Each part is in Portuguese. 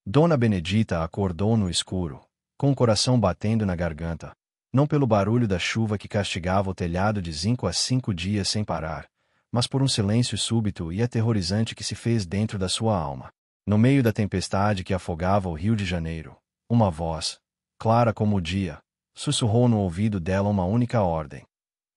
Dona Benedita acordou no escuro, com o coração batendo na garganta, não pelo barulho da chuva que castigava o telhado de 5 a 5 dias sem parar, mas por um silêncio súbito e aterrorizante que se fez dentro da sua alma. No meio da tempestade que afogava o Rio de Janeiro, uma voz, clara como o dia, sussurrou no ouvido dela uma única ordem: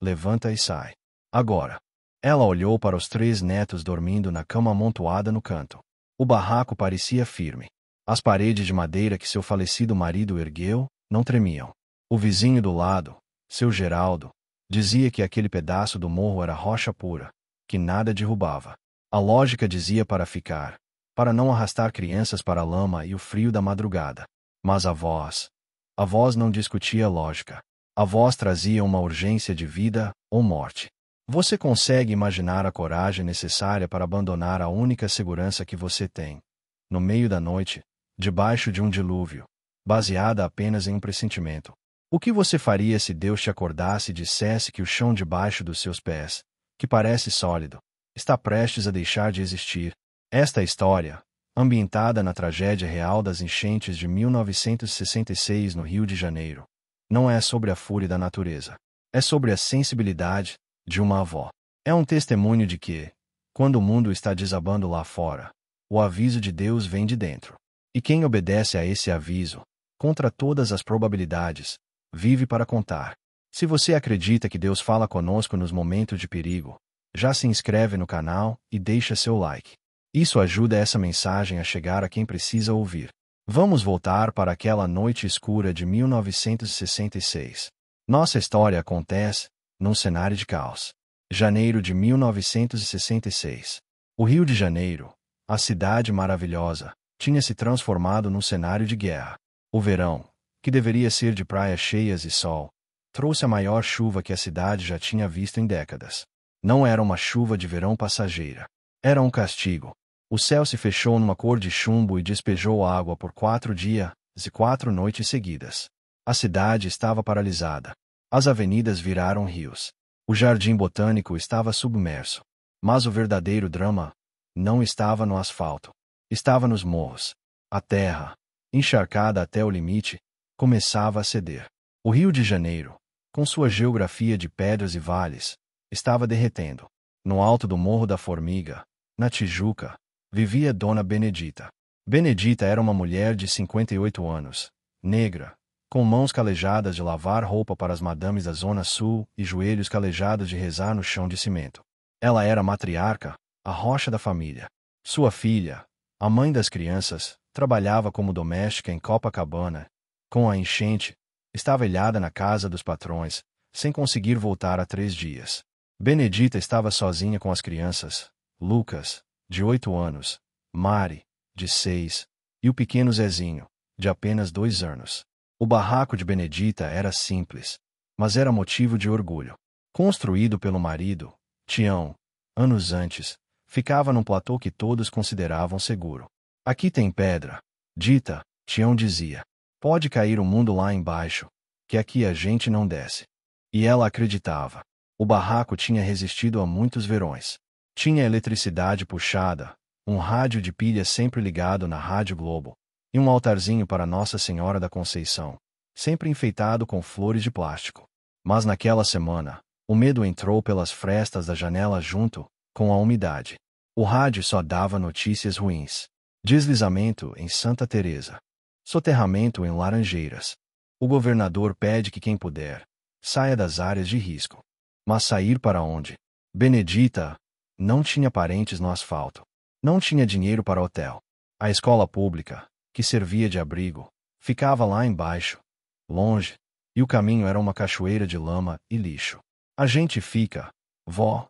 levanta e sai. Agora. Ela olhou para os 3 netos dormindo na cama amontoada no canto. O barraco parecia firme. As paredes de madeira que seu falecido marido ergueu não tremiam. O vizinho do lado, seu Geraldo, dizia que aquele pedaço do morro era rocha pura, que nada derrubava. A lógica dizia para ficar, para não arrastar crianças para a lama e o frio da madrugada. Mas a voz não discutia a lógica. A voz trazia uma urgência de vida ou morte. Você consegue imaginar a coragem necessária para abandonar a única segurança que você tem, no meio da noite, debaixo de um dilúvio, baseada apenas em um pressentimento? O que você faria se Deus te acordasse e dissesse que o chão debaixo dos seus pés, que parece sólido, está prestes a deixar de existir? Esta história, ambientada na tragédia real das enchentes de 1966 no Rio de Janeiro, não é sobre a fúria da natureza. É sobre a sensibilidade de uma avó. É um testemunho de que, quando o mundo está desabando lá fora, o aviso de Deus vem de dentro. E quem obedece a esse aviso, contra todas as probabilidades, vive para contar. Se você acredita que Deus fala conosco nos momentos de perigo, já se inscreve no canal e deixa seu like. Isso ajuda essa mensagem a chegar a quem precisa ouvir. Vamos voltar para aquela noite escura de 1966. Nossa história acontece num cenário de caos. Janeiro de 1966. O Rio de Janeiro, a cidade maravilhosa, tinha se transformado num cenário de guerra. O verão, que deveria ser de praias cheias e sol, trouxe a maior chuva que a cidade já tinha visto em décadas. Não era uma chuva de verão passageira. Era um castigo. O céu se fechou numa cor de chumbo e despejou água por 4 dias e 4 noites seguidas. A cidade estava paralisada. As avenidas viraram rios. O jardim botânico estava submerso. Mas o verdadeiro drama não estava no asfalto. Estava nos morros. A terra, encharcada até o limite, começava a ceder. O Rio de Janeiro, com sua geografia de pedras e vales, estava derretendo. No alto do Morro da Formiga, na Tijuca, vivia Dona Benedita. Benedita era uma mulher de 58 anos, negra, com mãos calejadas de lavar roupa para as madames da Zona Sul e joelhos calejados de rezar no chão de cimento. Ela era a matriarca, a rocha da família. Sua filha, a mãe das crianças, trabalhava como doméstica em Copacabana. Com a enchente, estava ilhada na casa dos patrões, sem conseguir voltar há 3 dias. Benedita estava sozinha com as crianças, Lucas, de 8 anos, Mari, de 6, e o pequeno Zezinho, de apenas 2 anos. O barraco de Benedita era simples, mas era motivo de orgulho. Construído pelo marido, Tião, anos antes, ficava num platô que todos consideravam seguro. Aqui tem pedra, Dita, Tião dizia. Pode cair o mundo lá embaixo, que aqui a gente não desce. E ela acreditava. O barraco tinha resistido a muitos verões. Tinha eletricidade puxada, um rádio de pilha sempre ligado na Rádio Globo, e um altarzinho para Nossa Senhora da Conceição, sempre enfeitado com flores de plástico. Mas naquela semana, o medo entrou pelas frestas da janela junto com a umidade. O rádio só dava notícias ruins. Deslizamento em Santa Teresa. Soterramento em Laranjeiras. O governador pede que quem puder, saia das áreas de risco. Mas sair para onde? Benedita não tinha parentes no asfalto. Não tinha dinheiro para hotel. A escola pública, que servia de abrigo, ficava lá embaixo, longe, e o caminho era uma cachoeira de lama e lixo. A gente fica, vó?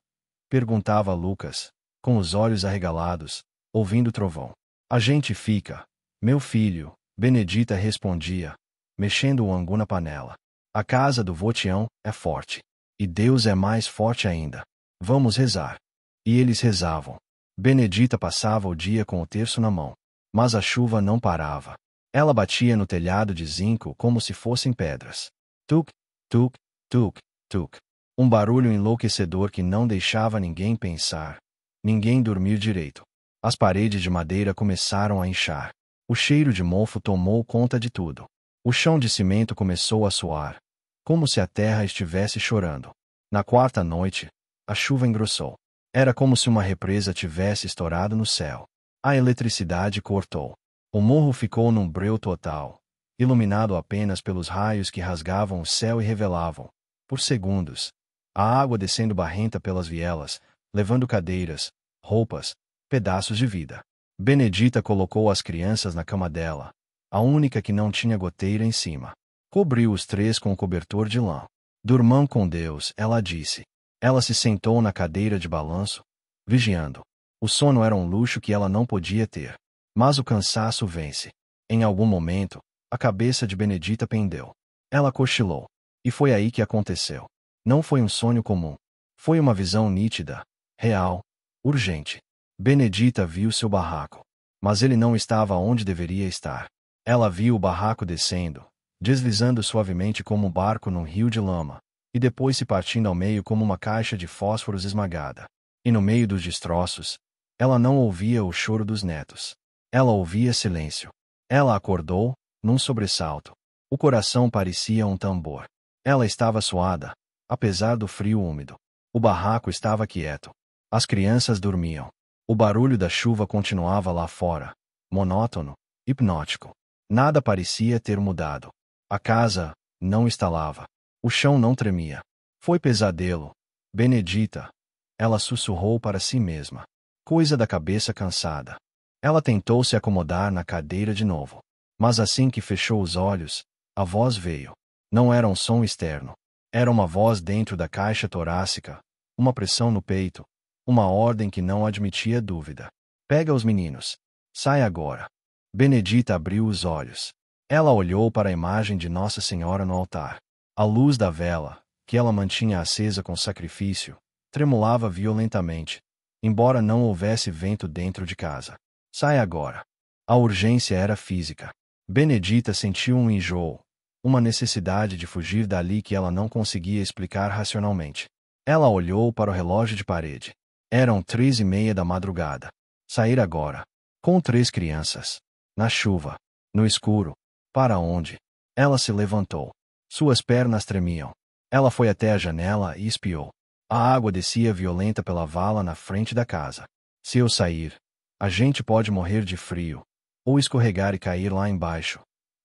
Perguntava Lucas, com os olhos arregalados, ouvindo o trovão. A gente fica, meu filho, Benedita respondia, mexendo o angu na panela. A casa do vô Tião é forte. E Deus é mais forte ainda. Vamos rezar. E eles rezavam. Benedita passava o dia com o terço na mão. Mas a chuva não parava. Ela batia no telhado de zinco como se fossem pedras. Tuc, tuc, tuc, tuc. Um barulho enlouquecedor que não deixava ninguém pensar, ninguém dormir direito. As paredes de madeira começaram a inchar. O cheiro de mofo tomou conta de tudo. O chão de cimento começou a suar, como se a terra estivesse chorando. Na quarta noite, a chuva engrossou. Era como se uma represa tivesse estourado no céu. A eletricidade cortou. O morro ficou num breu total, iluminado apenas pelos raios que rasgavam o céu e revelavam, por segundos, a água descendo barrenta pelas vielas, levando cadeiras, roupas, pedaços de vida. Benedita colocou as crianças na cama dela, a única que não tinha goteira em cima. Cobriu os três com um cobertor de lã. Durmam com Deus, ela disse. Ela se sentou na cadeira de balanço, vigiando. O sono era um luxo que ela não podia ter. Mas o cansaço vence. Em algum momento, a cabeça de Benedita pendeu. Ela cochilou. E foi aí que aconteceu. Não foi um sonho comum. Foi uma visão nítida, real, urgente. Benedita viu seu barraco. Mas ele não estava onde deveria estar. Ela viu o barraco descendo, deslizando suavemente como um barco num rio de lama, e depois se partindo ao meio como uma caixa de fósforos esmagada. E no meio dos destroços, ela não ouvia o choro dos netos. Ela ouvia silêncio. Ela acordou, num sobressalto. O coração parecia um tambor. Ela estava suada, apesar do frio úmido. O barraco estava quieto. As crianças dormiam. O barulho da chuva continuava lá fora, monótono, hipnótico. Nada parecia ter mudado. A casa não estalava. O chão não tremia. Foi pesadelo. Benedita. Ela sussurrou para si mesma. Coisa da cabeça cansada. Ela tentou se acomodar na cadeira de novo. Mas assim que fechou os olhos, a voz veio. Não era um som externo. Era uma voz dentro da caixa torácica, uma pressão no peito, uma ordem que não admitia dúvida. Pega os meninos. Sai agora. Benedita abriu os olhos. Ela olhou para a imagem de Nossa Senhora no altar. A luz da vela, que ela mantinha acesa com sacrifício, tremulava violentamente, embora não houvesse vento dentro de casa. Sai agora. A urgência era física. Benedita sentiu um enjoo, uma necessidade de fugir dali que ela não conseguia explicar racionalmente. Ela olhou para o relógio de parede. Eram 3:30 da madrugada. Sair agora. Com 3 crianças. Na chuva. No escuro. Para onde? Ela se levantou. Suas pernas tremiam. Ela foi até a janela e espiou. A água descia violenta pela vala na frente da casa. Se eu sair, a gente pode morrer de frio, ou escorregar e cair lá embaixo.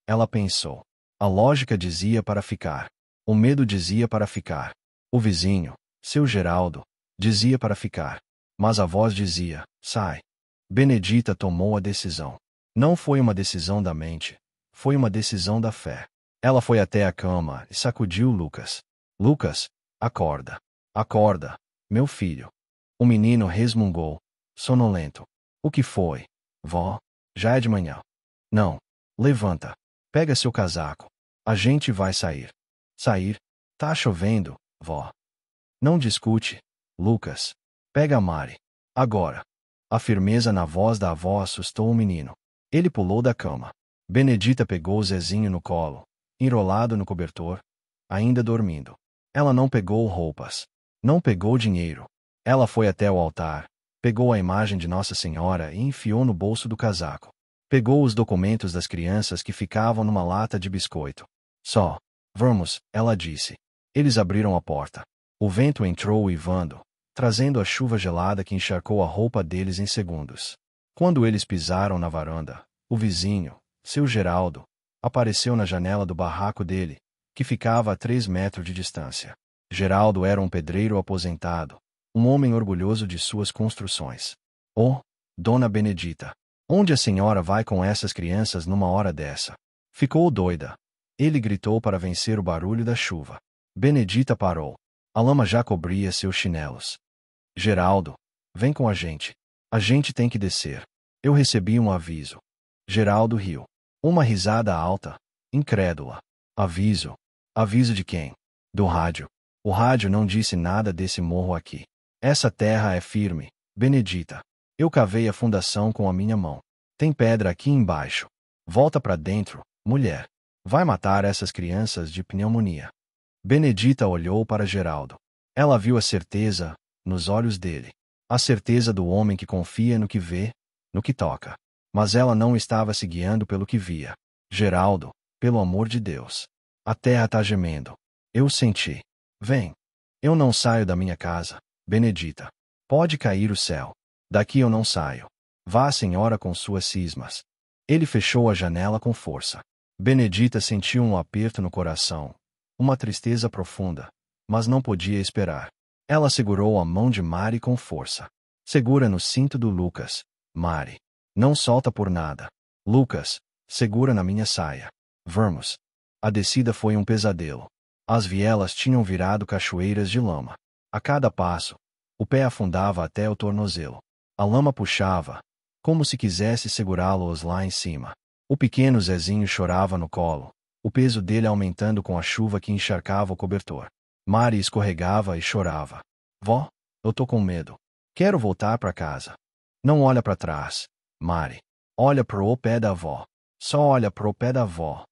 Ela pensou. A lógica dizia para ficar. O medo dizia para ficar. O vizinho, seu Geraldo, dizia para ficar. Mas a voz dizia, sai. Benedita tomou a decisão. Não foi uma decisão da mente. Foi uma decisão da fé. Ela foi até a cama e sacudiu Lucas. Lucas, acorda. Acorda, meu filho. O menino resmungou, sonolento. O que foi? Vó, já é de manhã. Não. Levanta. Pega seu casaco. A gente vai sair. Sair? Tá chovendo, vó. Não discute, Lucas. Pega a Mari. Agora. A firmeza na voz da avó assustou o menino. Ele pulou da cama. Benedita pegou Zezinho no colo, enrolado no cobertor, ainda dormindo. Ela não pegou roupas. Não pegou dinheiro. Ela foi até o altar, pegou a imagem de Nossa Senhora e enfiou no bolso do casaco. Pegou os documentos das crianças que ficavam numa lata de biscoito. Só. Vamos, ela disse. Eles abriram a porta. O vento entrou uivando, trazendo a chuva gelada que encharcou a roupa deles em segundos. Quando eles pisaram na varanda, o vizinho, seu Geraldo, apareceu na janela do barraco dele, que ficava a 3 metros de distância. Geraldo era um pedreiro aposentado, um homem orgulhoso de suas construções. Oh, Dona Benedita, onde a senhora vai com essas crianças numa hora dessa? Ficou doida. Ele gritou para vencer o barulho da chuva. Benedita parou. A lama já cobria seus chinelos. Geraldo, vem com a gente. A gente tem que descer. Eu recebi um aviso. Geraldo riu. Uma risada alta, incrédula. Aviso? Aviso de quem? Do rádio. O rádio não disse nada desse morro aqui. Essa terra é firme, Benedita. Eu cavei a fundação com a minha mão. Tem pedra aqui embaixo. Volta para dentro, mulher. Vai matar essas crianças de pneumonia. Benedita olhou para Geraldo. Ela viu a certeza nos olhos dele. A certeza do homem que confia no que vê, no que toca. Mas ela não estava se guiando pelo que via. Geraldo, pelo amor de Deus. A terra tá gemendo. Eu senti. Vem. Eu não saio da minha casa, Benedita. Pode cair o céu. Daqui eu não saio. Vá, senhora, com suas cismas. Ele fechou a janela com força. Benedita sentiu um aperto no coração, uma tristeza profunda, mas não podia esperar. Ela segurou a mão de Mari com força. Segura no cinto do Lucas, Mari. Não solta por nada. Lucas, segura na minha saia. Vamos. A descida foi um pesadelo. As vielas tinham virado cachoeiras de lama. A cada passo, o pé afundava até o tornozelo. A lama puxava, como se quisesse segurá-los lá em cima. O pequeno Zezinho chorava no colo, o peso dele aumentando com a chuva que encharcava o cobertor. Mari escorregava e chorava. Vó, eu tô com medo. Quero voltar para casa. Não olha para trás, Mari. Olha pro pé da avó. Só olha pro pé da avó,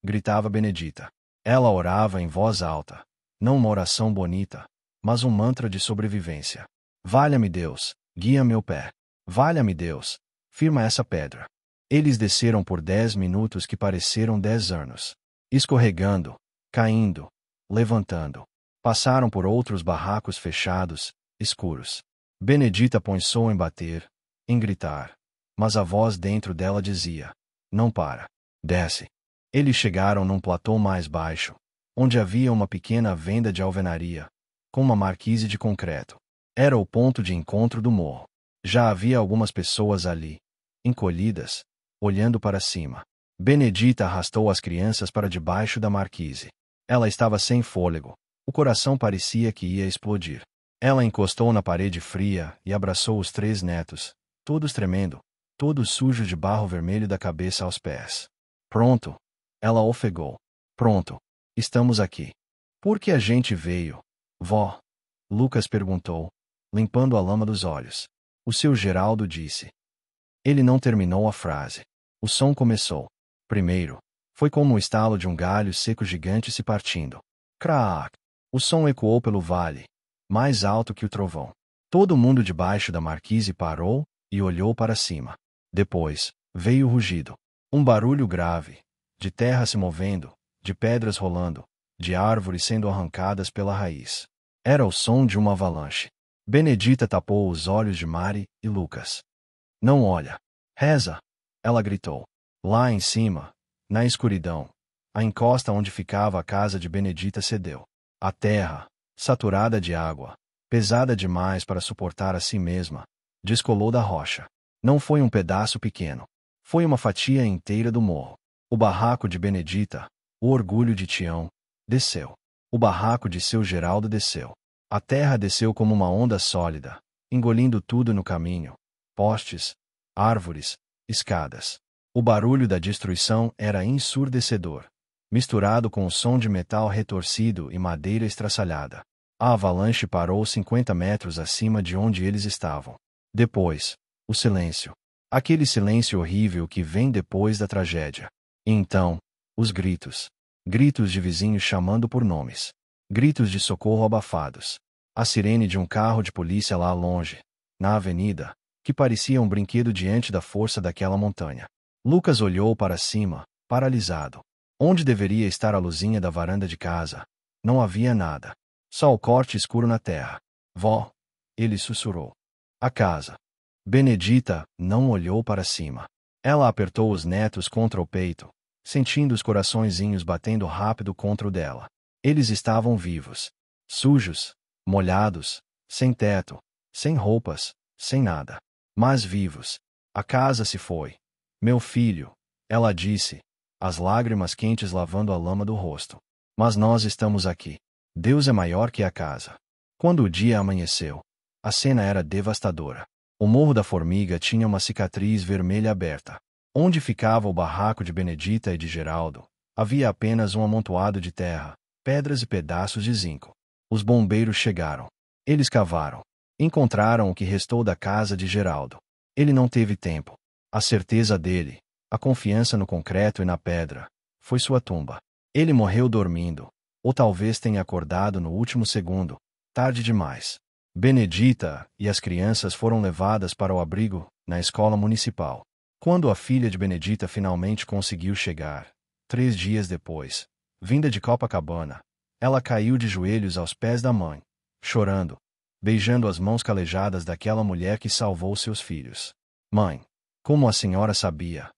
gritava Benedita. Ela orava em voz alta, não uma oração bonita, mas um mantra de sobrevivência. Valha-me Deus, guia meu pé. Valha-me Deus, firma essa pedra. Eles desceram por 10 minutos que pareceram 10 anos. Escorregando, caindo, levantando. Passaram por outros barracos fechados, escuros. Benedita pensou em bater, em gritar. Mas a voz dentro dela dizia: não para. Desce. Eles chegaram num platô mais baixo, onde havia uma pequena venda de alvenaria, com uma marquise de concreto. Era o ponto de encontro do morro. Já havia algumas pessoas ali, encolhidas, olhando para cima. Benedita arrastou as crianças para debaixo da marquise. Ela estava sem fôlego. O coração parecia que ia explodir. Ela encostou na parede fria e abraçou os 3 netos, todos tremendo, todos sujos de barro vermelho da cabeça aos pés. Pronto. Ela ofegou. Pronto. Estamos aqui. Por que a gente veio? Vó? Lucas perguntou, limpando a lama dos olhos. O seu Geraldo disse. Ele não terminou a frase. O som começou. Primeiro, foi como o estalo de um galho seco gigante se partindo. Craak! O som ecoou pelo vale, mais alto que o trovão. Todo mundo debaixo da marquise parou e olhou para cima. Depois, veio o rugido. Um barulho grave, de terra se movendo, de pedras rolando, de árvores sendo arrancadas pela raiz. Era o som de uma avalanche. Benedita tapou os olhos de Mari e Lucas. Não olha. Reza! Ela gritou. Lá em cima, na escuridão, a encosta onde ficava a casa de Benedita cedeu. A terra, saturada de água, pesada demais para suportar a si mesma, descolou da rocha. Não foi um pedaço pequeno. Foi uma fatia inteira do morro. O barraco de Benedita, o orgulho de Tião, desceu. O barraco de seu Geraldo desceu. A terra desceu como uma onda sólida, engolindo tudo no caminho. Postes, árvores, escadas. O barulho da destruição era ensurdecedor, misturado com o som de metal retorcido e madeira estraçalhada. A avalanche parou 50 metros acima de onde eles estavam. Depois, o silêncio. Aquele silêncio horrível que vem depois da tragédia. E então, os gritos. Gritos de vizinhos chamando por nomes. Gritos de socorro abafados. A sirene de um carro de polícia lá longe, na avenida, que parecia um brinquedo diante da força daquela montanha. Lucas olhou para cima, paralisado. Onde deveria estar a luzinha da varanda de casa? Não havia nada. Só o corte escuro na terra. Vó, ele sussurrou. A casa. Benedita não olhou para cima. Ela apertou os netos contra o peito, sentindo os coraçõezinhos batendo rápido contra o dela. Eles estavam vivos. Sujos, molhados, sem teto, sem roupas, sem nada. Mas vivos. A casa se foi. Meu filho, ela disse, as lágrimas quentes lavando a lama do rosto. Mas nós estamos aqui. Deus é maior que a casa. Quando o dia amanheceu, a cena era devastadora. O Morro da Formiga tinha uma cicatriz vermelha aberta. Onde ficava o barraco de Benedita e de Geraldo, havia apenas um amontoado de terra, pedras e pedaços de zinco. Os bombeiros chegaram. Eles cavaram. Encontraram o que restou da casa de Geraldo. Ele não teve tempo. A certeza dele, a confiança no concreto e na pedra, foi sua tumba. Ele morreu dormindo, ou talvez tenha acordado no último segundo, tarde demais. Benedita e as crianças foram levadas para o abrigo, na escola municipal. Quando a filha de Benedita finalmente conseguiu chegar, 3 dias depois, vinda de Copacabana, ela caiu de joelhos aos pés da mãe, chorando, beijando as mãos calejadas daquela mulher que salvou seus filhos. Mãe, como a senhora sabia?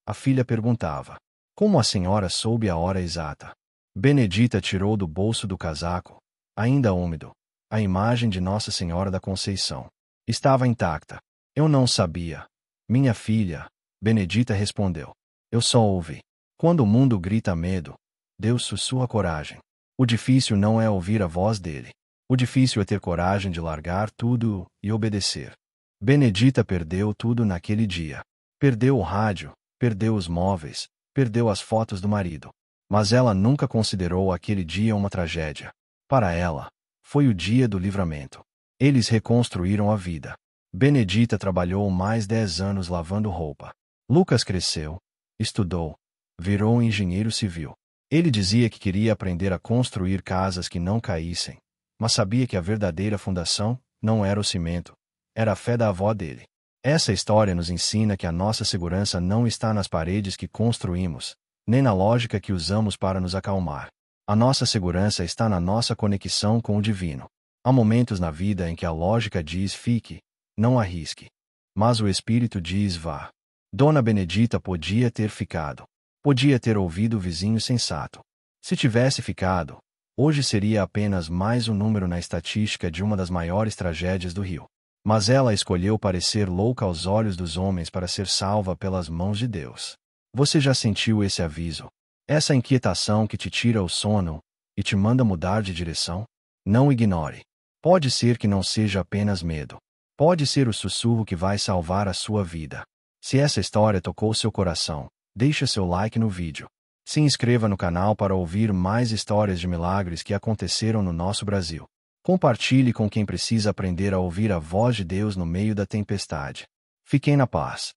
A filha perguntava. Como a senhora soube a hora exata? Benedita tirou do bolso do casaco, ainda úmido, a imagem de Nossa Senhora da Conceição. Estava intacta. Eu não sabia. Minha filha, Benedita respondeu. Eu só ouvi. Quando o mundo grita medo, Deus sussurra coragem. O difícil não é ouvir a voz dele. O difícil é ter coragem de largar tudo e obedecer. Benedita perdeu tudo naquele dia. Perdeu o rádio, perdeu os móveis, perdeu as fotos do marido. Mas ela nunca considerou aquele dia uma tragédia. Para ela, foi o dia do livramento. Eles reconstruíram a vida. Benedita trabalhou mais 10 anos lavando roupa. Lucas cresceu, estudou, virou engenheiro civil. Ele dizia que queria aprender a construir casas que não caíssem, mas sabia que a verdadeira fundação não era o cimento, era a fé da avó dele. Essa história nos ensina que a nossa segurança não está nas paredes que construímos, nem na lógica que usamos para nos acalmar. A nossa segurança está na nossa conexão com o divino. Há momentos na vida em que a lógica diz fique, não arrisque. Mas o espírito diz vá. Dona Benedita podia ter ficado. Podia ter ouvido o vizinho sensato. Se tivesse ficado, hoje seria apenas mais um número na estatística de uma das maiores tragédias do Rio. Mas ela escolheu parecer louca aos olhos dos homens para ser salva pelas mãos de Deus. Você já sentiu esse aviso? Essa inquietação que te tira o sono e te manda mudar de direção? Não ignore. Pode ser que não seja apenas medo. Pode ser o sussurro que vai salvar a sua vida. Se essa história tocou seu coração, deixe seu like no vídeo. Se inscreva no canal para ouvir mais histórias de milagres que aconteceram no nosso Brasil. Compartilhe com quem precisa aprender a ouvir a voz de Deus no meio da tempestade. Fiquem na paz.